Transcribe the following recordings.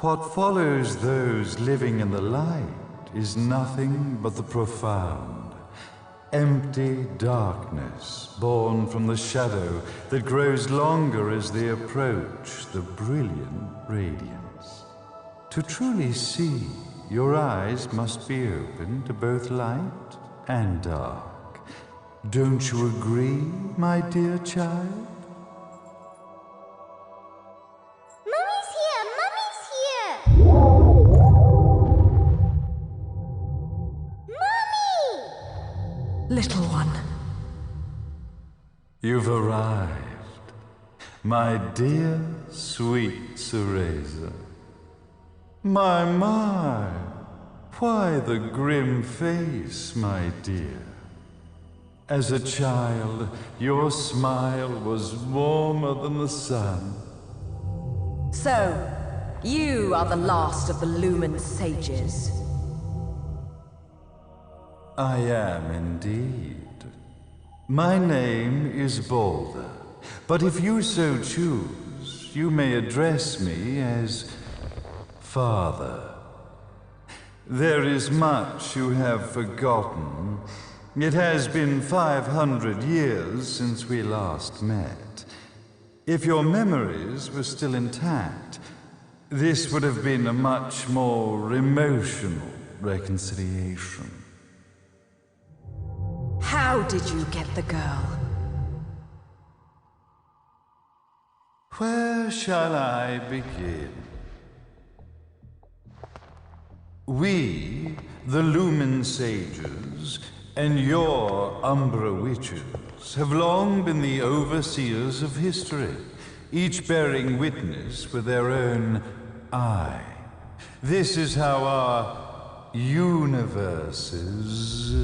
What follows those living in the light is nothing but the profound, empty darkness born from the shadow that grows longer as they approach the brilliant radiance. To truly see, your eyes must be open to both light and dark. Don't you agree, my dear child? Mummy's here! Mummy's here! Mummy! Little one. You've arrived, my dear, sweet Cereza. My, why the grim face, my dear? As a child, your smile was warmer than the sun. So, you are the last of the Lumen sages. I am indeed. My name is Balder, but if you so choose, you may address me as Father. There is much you have forgotten. It has been 500 years since we last met. If your memories were still intact, this would have been a much more emotional reconciliation. How did you get the girl? Where shall I begin? We, the Lumen Sages, and your Umbra Witches, have long been the overseers of history, each bearing witness with their own eye. This is how our universe's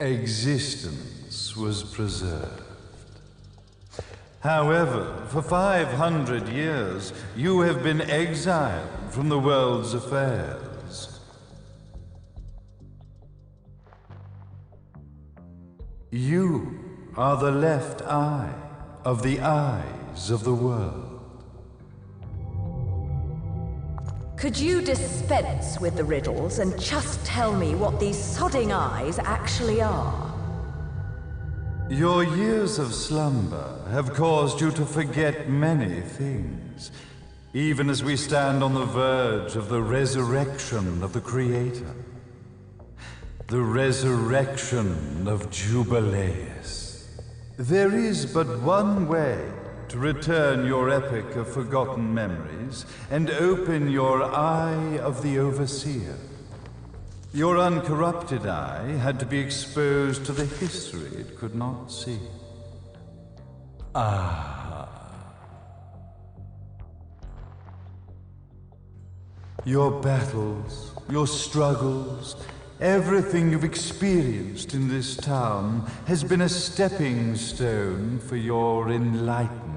existence was preserved. However, for 500 years, you have been exiled from the world's affairs. You are the left eye of the eyes of the world. Could you dispense with the riddles and just tell me what these sodding eyes actually are? Your years of slumber have caused you to forget many things, even as we stand on the verge of the resurrection of the Creator. The resurrection of Jubileus. There is but one way to return your epic of forgotten memories and open your eye of the Overseer. Your uncorrupted eye had to be exposed to the history it could not see. Your battles, your struggles, everything you've experienced in this town has been a stepping stone for your enlightenment.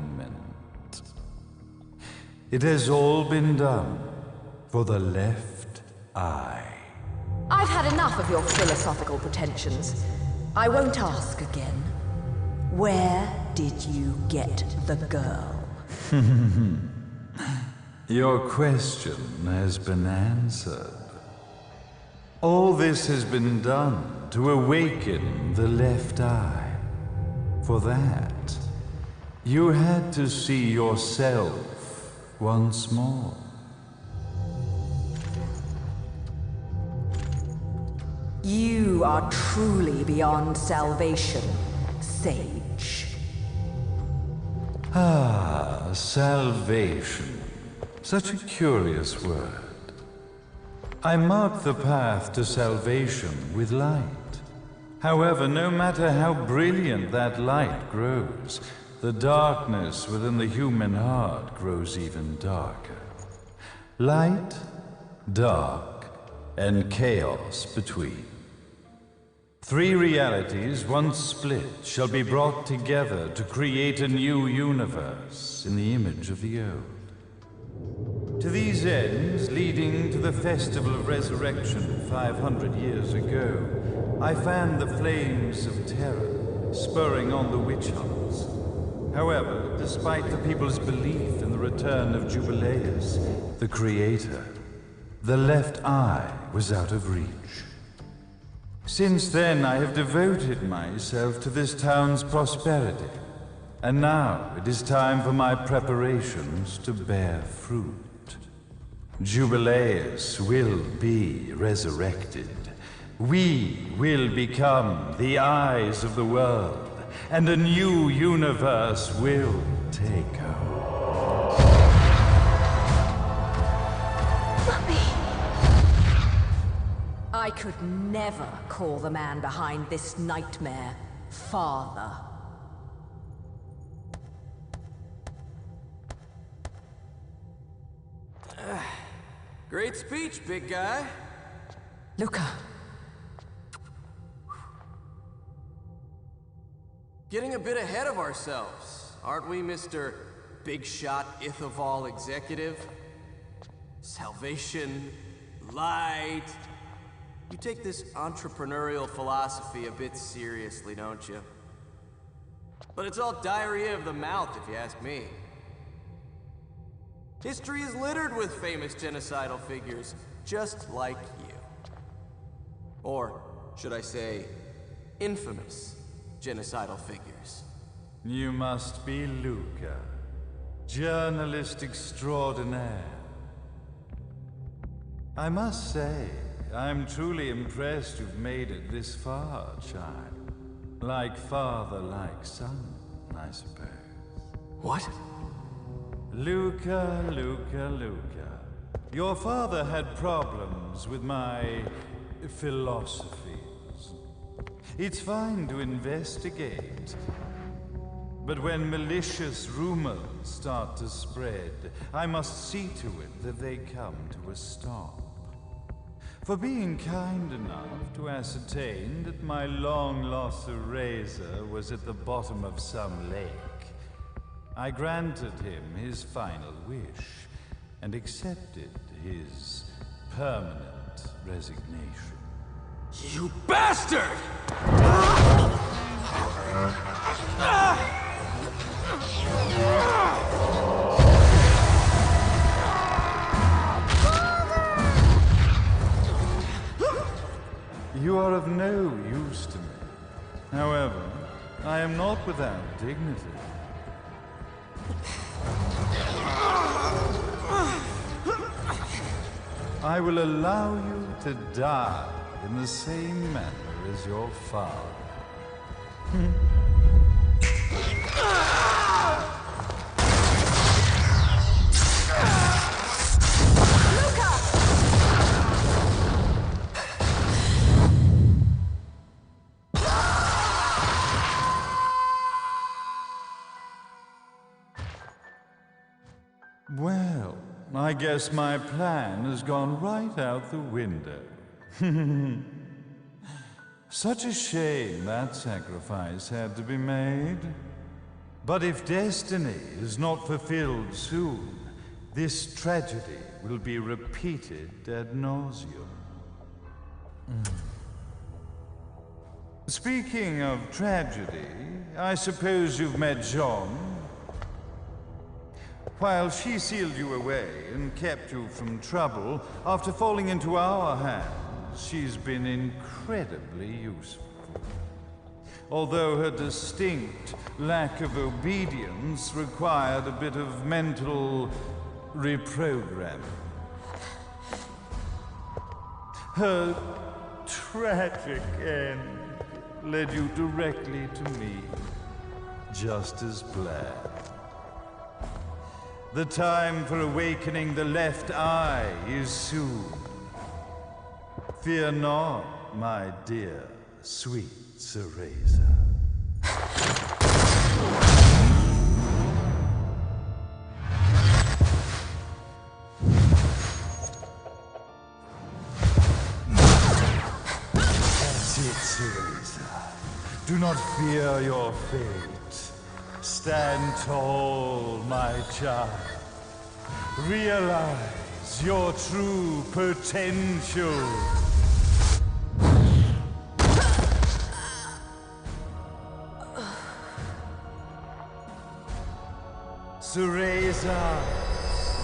It has all been done for the left eye. I've had enough of your philosophical pretensions. I won't ask again. Where did you get the girl? Your question has been answered. All this has been done to awaken the left eye. For that, you had to see yourself once more. You are truly beyond salvation, sage. Salvation. Such a curious word. I mark the path to salvation with light. However, no matter how brilliant that light grows, the darkness within the human heart grows even darker. Light, dark, and chaos between. Three realities, once split, shall be brought together to create a new universe in the image of the old. To these ends, leading to the Festival of Resurrection 500 years ago, I fanned the flames of terror, spurring on the witch hunts. However, despite the people's belief in the return of Jubileus, the creator, the left eye was out of reach. Since then, I have devoted myself to this town's prosperity, and now it is time for my preparations to bear fruit. Jubileus will be resurrected. We will become the eyes of the world, and a new universe will take hold. Mummy! I could never call the man behind this nightmare father. Great speech, big guy. Luca. Getting a bit ahead of ourselves, aren't we, Mr. Big Shot Ithaval Executive? Salvation, light. You take this entrepreneurial philosophy a bit seriously, don't you? But it's all diarrhea of the mouth, if you ask me. History is littered with famous genocidal figures, just like you. Or, should I say, infamous genocidal figures. You must be Luca, journalist extraordinaire. I must say, I'm truly impressed you've made it this far, child. Like father, like son, I suppose. What? Luca. Your father had problems with my philosophies. It's fine to investigate, but when malicious rumors start to spread, I must see to it that they come to a stop. For being kind enough to ascertain that my long-lost eraser was at the bottom of some lake, I granted him his final wish and accepted his permanent resignation. You bastard! You are of no use to me. However, I am not without dignity. I will allow you to die in the same manner as your father. Well, I guess my plan has gone right out the window. Such a shame that sacrifice had to be made. But if destiny is not fulfilled soon, this tragedy will be repeated ad nauseum. Speaking of tragedy, I suppose you've met Jean. While she sealed you away and kept you from trouble, after falling into our hands, she's been incredibly useful. Although her distinct lack of obedience required a bit of mental reprogramming. Her tragic end led you directly to me, just as planned. The time for awakening the left eye is soon. Fear not, my dear, sweet Cereza. That's it, Cereza. Do not fear your fate. Stand tall, my child. Realize your true potential. Cereza,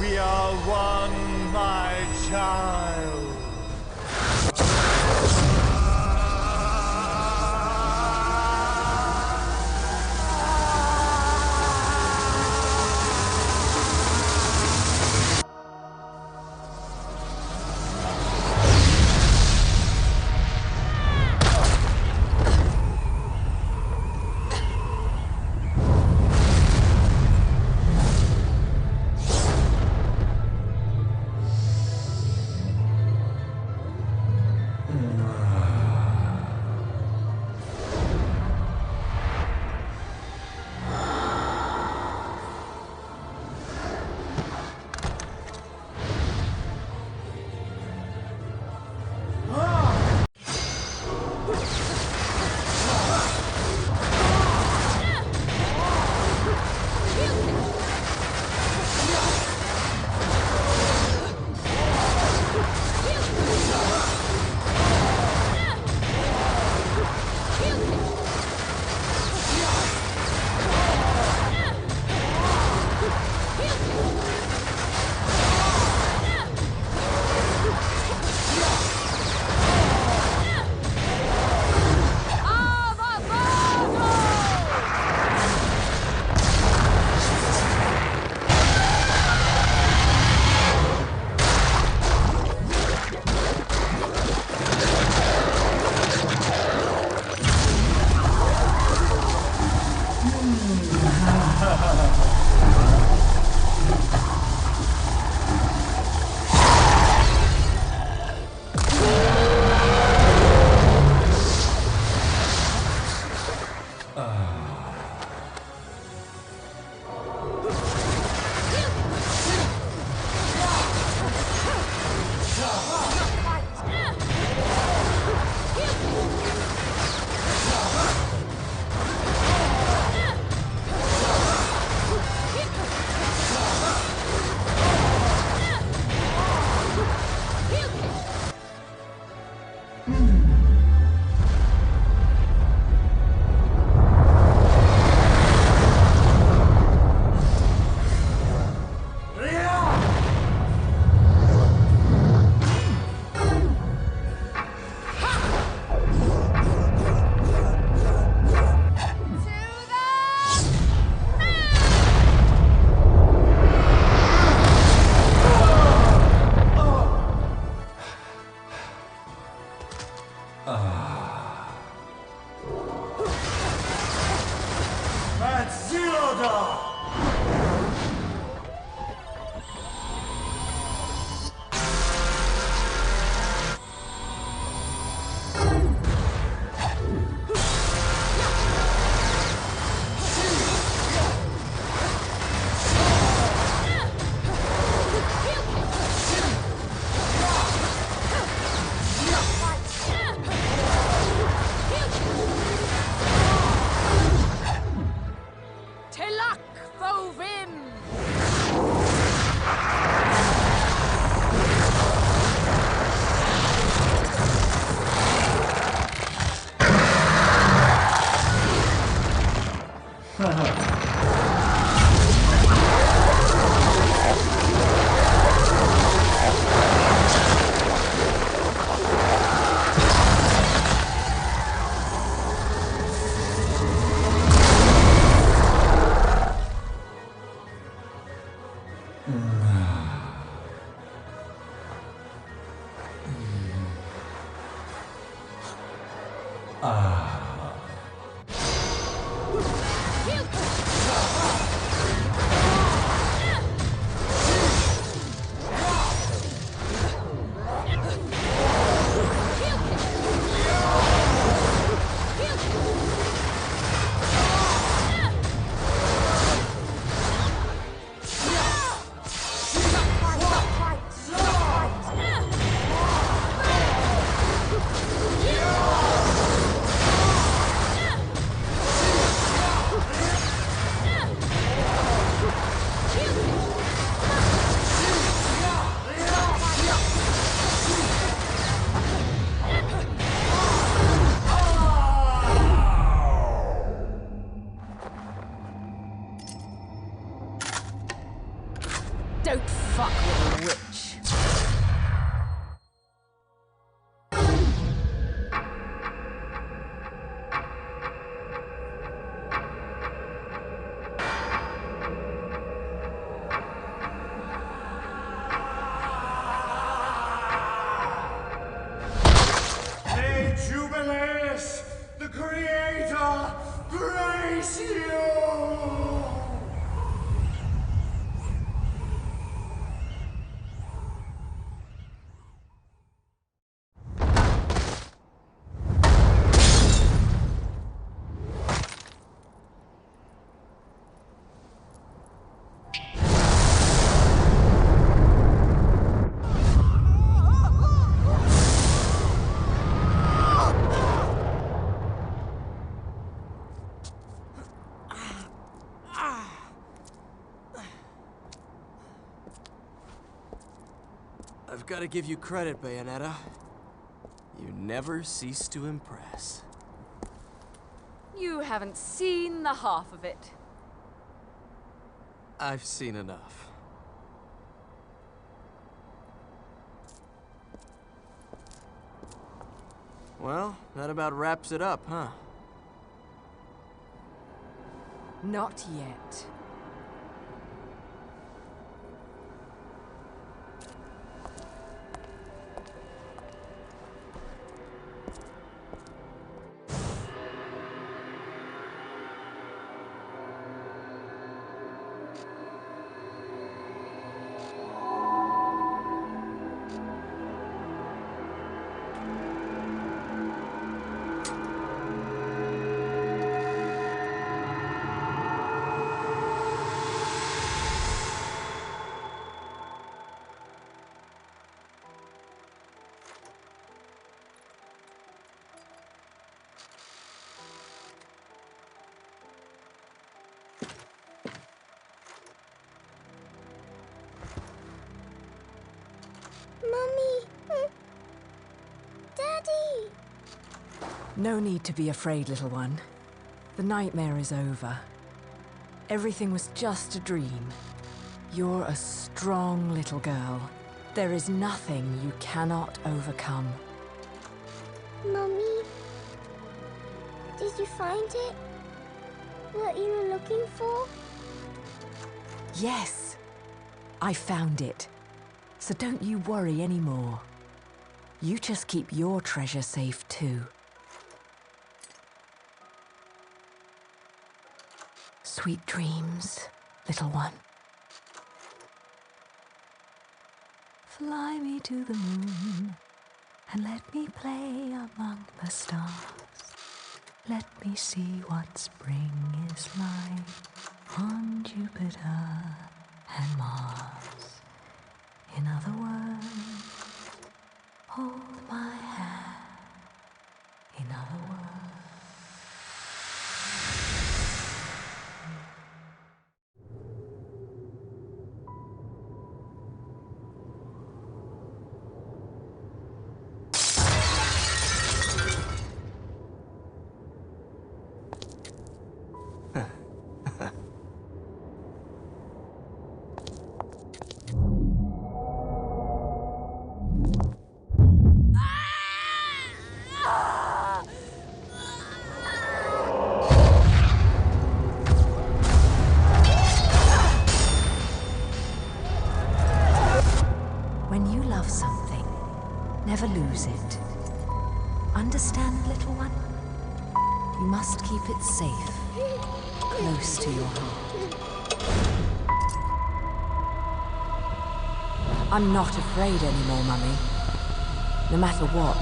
we are one, my child. fuck with a witch. The Creator, grace you! I've got to give you credit, Bayonetta. You never cease to impress. You haven't seen the half of it. I've seen enough. Well, that about wraps it up, huh? Not yet. Mommy! Daddy! No need to be afraid, little one. The nightmare is over. Everything was just a dream. You're a strong little girl. There is nothing you cannot overcome. Mommy? Did you find it? What you were looking for? Yes, I found it. So don't you worry anymore. You just keep your treasure safe too. Sweet dreams, little one. Fly me to the moon and let me play among the stars. Let me see what spring is like on Jupiter and Mars. In other words, hold my hand. In other words. When you love something, never lose it. Understand, little one? You must keep it safe, close to your heart. I'm not afraid anymore, Mummy. No matter what.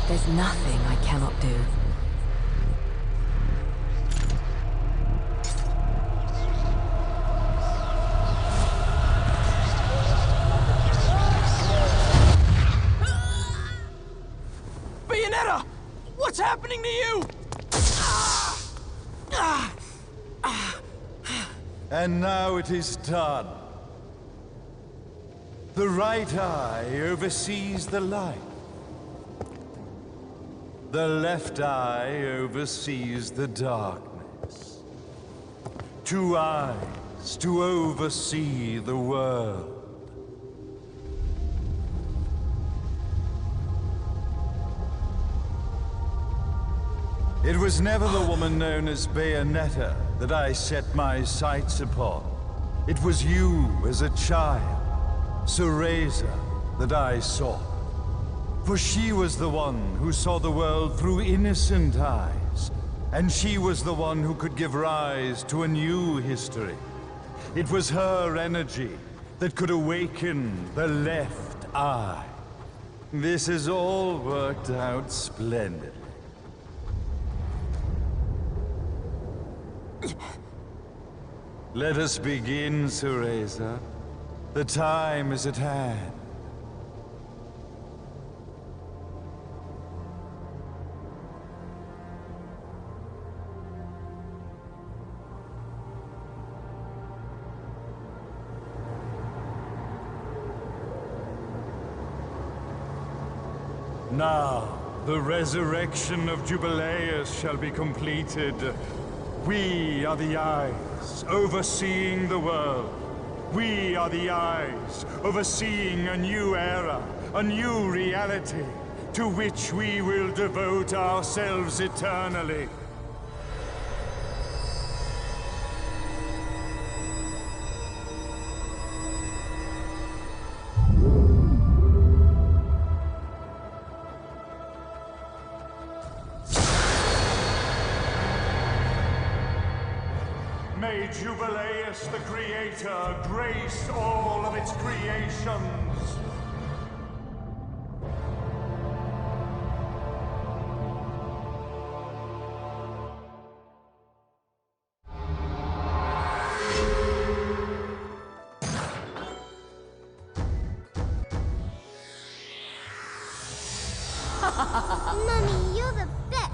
There's nothing I cannot do. Bayonetta! What's happening to you? And now it is done. The right eye oversees the light. The left eye oversees the darkness. 2 eyes to oversee the world. It was never the woman known as Bayonetta that I set my sights upon. It was you as a child, Cereza, that I sought. For she was the one who saw the world through innocent eyes, and she was the one who could give rise to a new history. It was her energy that could awaken the left eye. This has all worked out splendidly. Let us begin, Cereza. The time is at hand. Now, the resurrection of Jubileus shall be completed. We are the eyes, overseeing the world. We are the eyes, overseeing a new era, a new reality, to which we will devote ourselves eternally. May Jubileus the Creator grace all of its creations. Mummy, you're the best.